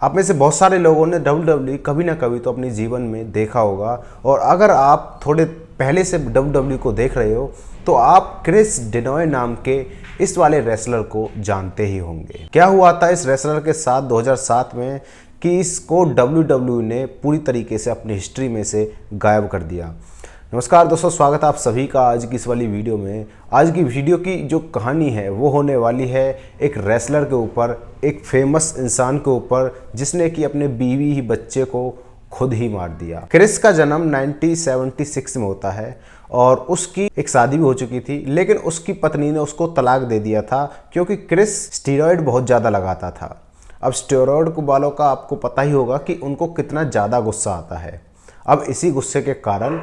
आप में से बहुत सारे लोगों ने WWE कभी ना कभी तो अपने जीवन में देखा होगा, और अगर आप थोड़े पहले से WWE को देख रहे हो तो आप क्रिस डेनॉय नाम के इस वाले रेसलर को जानते ही होंगे। क्या हुआ था इस रेसलर के साथ 2007 में कि इसको WWE ने पूरी तरीके से अपनी हिस्ट्री में से गायब कर दिया। नमस्कार दोस्तों, स्वागत है आप सभी का आज की इस वाली वीडियो में। आज की वीडियो की जो कहानी है वो होने वाली है एक रेसलर के ऊपर, एक फेमस इंसान के ऊपर जिसने कि अपने बीवी ही बच्चे को खुद ही मार दिया। क्रिस का जन्म 1976 में होता है और उसकी एक शादी भी हो चुकी थी, लेकिन उसकी पत्नी ने उसको तलाक दे दिया था क्योंकि क्रिस स्टीरॉयड बहुत ज़्यादा लगाता था। अब स्टेरॉयड वालों का आपको पता ही होगा कि उनको कितना ज़्यादा गुस्सा आता है। अब इसी गुस्से के कारण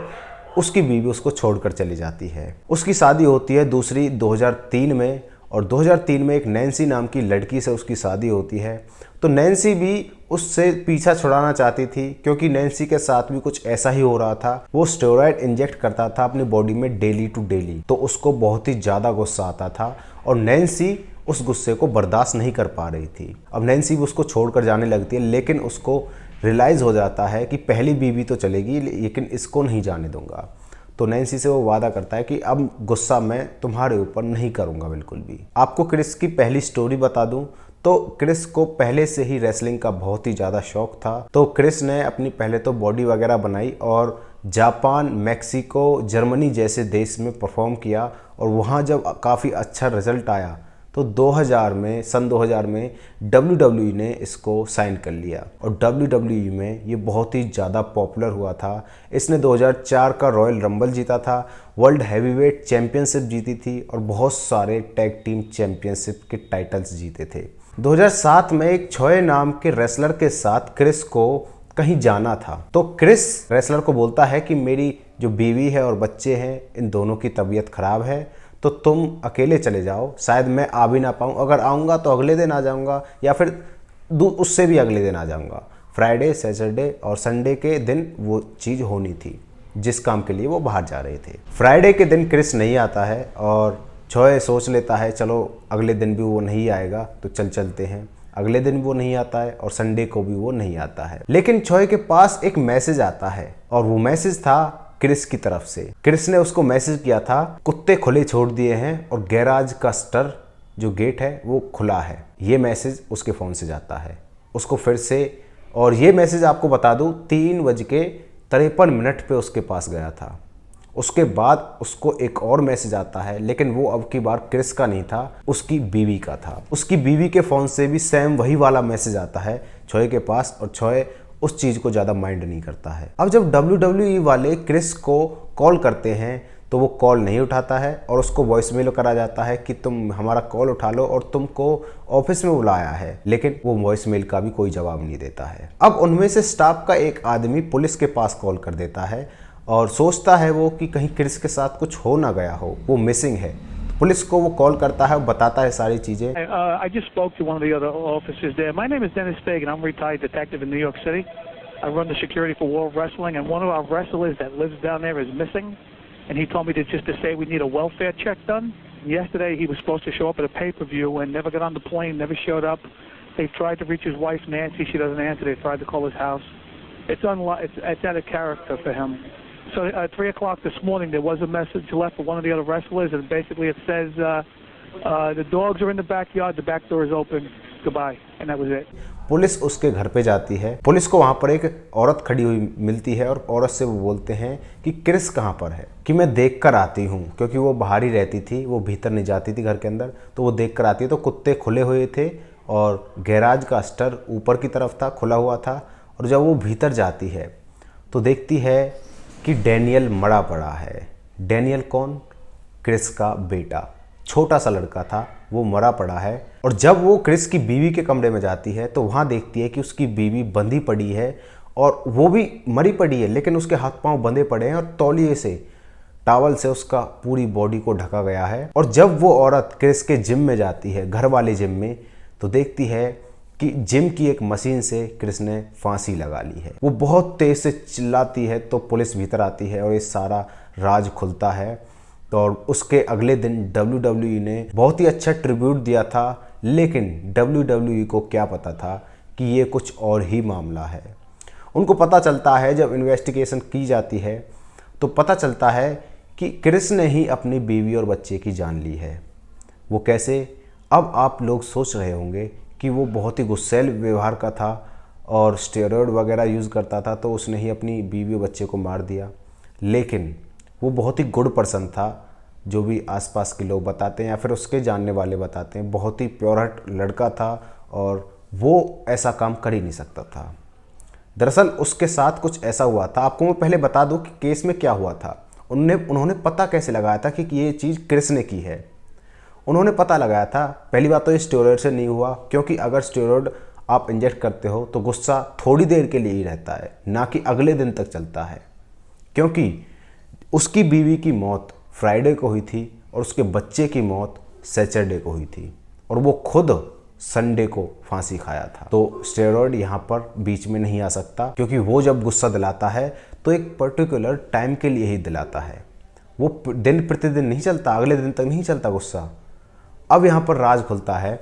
उसकी बीवी उसको छोड़कर चली जाती है। उसकी शादी होती है दूसरी 2003 में, और 2003 में एक नैन्सी नाम की लड़की से उसकी शादी होती है। तो नैन्सी भी उससे पीछा छुड़ाना चाहती थी क्योंकि नैन्सी के साथ भी कुछ ऐसा ही हो रहा था। वो स्टेरॉयड इंजेक्ट करता था अपनी बॉडी में डेली टू डेली, तो उसको बहुत ही ज़्यादा गुस्सा आता था और नैन्सी उस गुस्से को बर्दाश्त नहीं कर पा रही थी। अब नैन्सी भी उसको छोड़कर जाने लगती है, लेकिन उसको रियलाइज़ हो जाता है कि पहली बीवी तो चलेगी लेकिन इसको नहीं जाने दूंगा। तो नैन्सी से वो वादा करता है कि अब गुस्सा मैं तुम्हारे ऊपर नहीं करूंगा बिल्कुल भी। आपको क्रिस की पहली स्टोरी बता दूं तो क्रिस को पहले से ही रेसलिंग का बहुत ही ज़्यादा शौक था। तो क्रिस ने अपनी पहले तो बॉडी वगैरह बनाई और जापान, मैक्सिको, जर्मनी जैसे देश में परफॉर्म किया, और वहाँ जब काफ़ी अच्छा रिजल्ट आया तो 2000 में WWE ने इसको साइन कर लिया और WWE में ये बहुत ही ज़्यादा पॉपुलर हुआ था। इसने 2004 का रॉयल रंबल जीता था, वर्ल्ड हैवीवेट चैंपियनशिप जीती थी और बहुत सारे टैग टीम चैंपियनशिप के टाइटल्स जीते थे। 2007 में एक छोए नाम के रेसलर के साथ क्रिस को कहीं जाना था, तो क्रिस रेसलर को बोलता है कि मेरी जो बीवी है और बच्चे हैं इन दोनों की तबीयत ख़राब है, तो तुम अकेले चले जाओ, शायद मैं आ भी ना पाऊँ। अगर आऊँगा तो अगले दिन आ जाऊँगा या फिर उससे भी अगले दिन आ जाऊँगा। फ्राइडे, सैटरडे और संडे के दिन वो चीज़ होनी थी जिस काम के लिए वो बाहर जा रहे थे। फ्राइडे के दिन क्रिस नहीं आता है और छोए सोच लेता है चलो अगले दिन भी वो नहीं आएगा तो चलते हैं। अगले दिन वो नहीं आता है और संडे को भी वो नहीं आता है, लेकिन छोए के पास एक मैसेज आता है और वो मैसेज था क्रिस की तरफ से। क्रिस ने उसको मैसेज किया था कुत्ते खुले छोड़ दिए हैं और गैराज का स्टर जो गेट है वो खुला है। ये मैसेज उसके फ़ोन से जाता है उसको फिर से, और ये मैसेज आपको बता दूं 3:53 पे उसके पास गया था। उसके बाद उसको एक और मैसेज आता है, लेकिन वो अब की बार क्रिस का नहीं था, उसकी बीवी का था। उसकी बीवी के फ़ोन से भी सेम वही वाला मैसेज आता है छोए के पास, और छोए उस चीज़ को ज़्यादा माइंड नहीं करता है। अब जब WWE वाले क्रिस को कॉल करते हैं तो वो कॉल नहीं उठाता है और उसको वॉइसमेल करा जाता है कि तुम हमारा कॉल उठा लो और तुमको ऑफिस में बुलाया है, लेकिन वो वॉइसमेल का भी कोई जवाब नहीं देता है। अब उनमें से स्टाफ का एक आदमी पुलिस के पास कॉल कर देता है और सोचता है वो कि कहीं क्रिस के साथ कुछ हो ना गया हो, वो मिसिंग है। पुलिस को वो कॉल करता है, बताता है सारी चीज़ें। I just spoke to one of the other officers there. My name is Dennis Fagan. I'm a retired detective in New York City. I run the security for World Wrestling, and one of our wrestlers that lives down there is missing. And he told me to say we need a welfare check done. Yesterday he was supposed to show up at a pay-per-view and never got on the plane, never showed up. They tried to reach his wife Nancy. She doesn't answer. They tried to call his house. It's out of character for him. So at 3 o'clock this morning, there was a message left for one of the other wrestlers, and basically it says, the dogs are in the backyard, the back door is open, goodbye, and that was it. Police उसके घर पे जाती है। Police को वहाँ पर एक औरत खड़ी हुई मिलती है और औरत से वो बोलते हैं कि क्रिस कहाँ पर है, कि मैं देख कर आती हूँ, क्योंकि वो बाहर ही रहती थी, वो भीतर नहीं जाती थी घर के अंदर, तो वो देख कर आती है। तो कुत्ते खुले हुए थे और गैराज का स्टर ऊपर की तरफ था, खुला हुआ था, और जब वो भीतर जाती है तो देखती है कि डैनियल मरा पड़ा है। डैनियल कौन? क्रिस का बेटा, छोटा सा लड़का था, वो मरा पड़ा है। और जब वो क्रिस की बीवी के कमरे में जाती है तो वहाँ देखती है कि उसकी बीवी बंधी पड़ी है और वो भी मरी पड़ी है, लेकिन उसके हाथ पांव बंधे पड़े हैं और तौलिए से, टावल से उसका पूरी बॉडी को ढका गया है। और जब वो औरत क्रिस के जिम में जाती है, घर वाले जिम में, तो देखती है कि जिम की एक मशीन से क्रिस ने फांसी लगा ली है। वो बहुत तेज से चिल्लाती है तो पुलिस भीतर आती है और ये सारा राज खुलता है। तो और उसके अगले दिन WWE ने बहुत ही अच्छा ट्रिब्यूट दिया था, लेकिन WWE को क्या पता था कि ये कुछ और ही मामला है। उनको पता चलता है, जब इन्वेस्टिगेशन की जाती है तो पता चलता है कि क्रिस ने ही अपनी बीवी और बच्चे की जान ली है। वो कैसे? अब आप लोग सोच रहे होंगे कि वो बहुत ही गुस्सैल व्यवहार का था और स्टेरॉयड वगैरह यूज़ करता था, तो उसने ही अपनी बीवी और बच्चे को मार दिया। लेकिन वो बहुत ही गुड पर्सन था, जो भी आसपास के लोग बताते हैं या फिर उसके जानने वाले बताते हैं। बहुत ही प्योर हार्ट लड़का था और वो ऐसा काम कर ही नहीं सकता था। दरअसल उसके साथ कुछ ऐसा हुआ था। आपको मैं पहले बता दूं कि केस में क्या हुआ था। उन्होंने पता कैसे लगाया था कि ये चीज़ क्रिस ने की है। उन्होंने पता लगाया था, पहली बात तो ये स्टेरॉयड से नहीं हुआ, क्योंकि अगर स्टेरॉयड आप इंजेक्ट करते हो तो गुस्सा थोड़ी देर के लिए ही रहता है, ना कि अगले दिन तक चलता है। क्योंकि उसकी बीवी की मौत फ्राइडे को हुई थी और उसके बच्चे की मौत सैटरडे को हुई थी और वो खुद संडे को फांसी खाया था। तो स्टेरॉयड यहाँ पर बीच में नहीं आ सकता, क्योंकि वो जब गुस्सा दिलाता है तो एक पर्टिकुलर टाइम के लिए ही दिलाता है। वो दिन प्रतिदिन नहीं चलता, अगले दिन तक नहीं चलता गुस्सा। अब यहाँ पर राज खुलता है,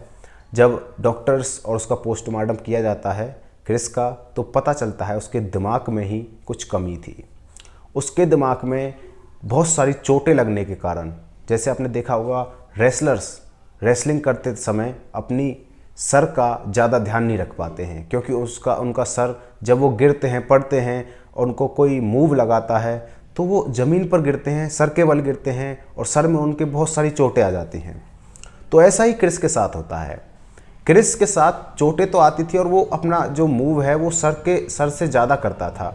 जब डॉक्टर्स और उसका पोस्टमार्टम किया जाता है क्रिस का, तो पता चलता है उसके दिमाग में ही कुछ कमी थी। उसके दिमाग में बहुत सारी चोटें लगने के कारण, जैसे आपने देखा होगा रेसलर्स रेसलिंग करते समय अपनी सर का ज़्यादा ध्यान नहीं रख पाते हैं, क्योंकि उनका सर जब वो गिरते हैं, पड़ते हैं और उनको कोई मूव लगाता है तो वो ज़मीन पर गिरते हैं, सर के बल गिरते हैं और सर में उनके बहुत सारी चोटें आ जाती हैं। तो ऐसा ही क्रिस के साथ होता है। क्रिस के साथ चोटें तो आती थी और वो अपना जो मूव है वो सर से ज़्यादा करता था।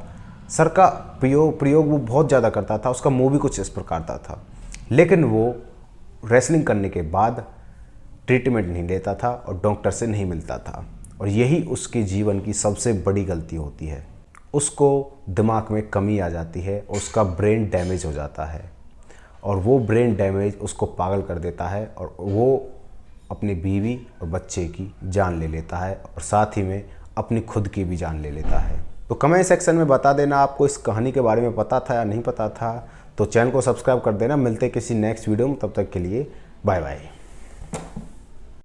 सर का प्रयोग वो बहुत ज़्यादा करता था, उसका मूव भी कुछ इस प्रकार का था। लेकिन वो रेसलिंग करने के बाद ट्रीटमेंट नहीं लेता था और डॉक्टर से नहीं मिलता था, और यही उसके जीवन की सबसे बड़ी गलती होती है। उसको दिमाग में कमी आ जाती है और उसका ब्रेन डैमेज हो जाता है, और वो ब्रेन डैमेज उसको पागल कर देता है और वो अपनी बीवी और बच्चे की जान ले लेता है और साथ ही में अपनी खुद की भी जान ले लेता है। तो कमेंट सेक्शन में बता देना आपको इस कहानी के बारे में पता था या नहीं पता था। तो चैनल को सब्सक्राइब कर देना। मिलते किसी नेक्स्ट वीडियो में, तब तक के लिए बाय बाय।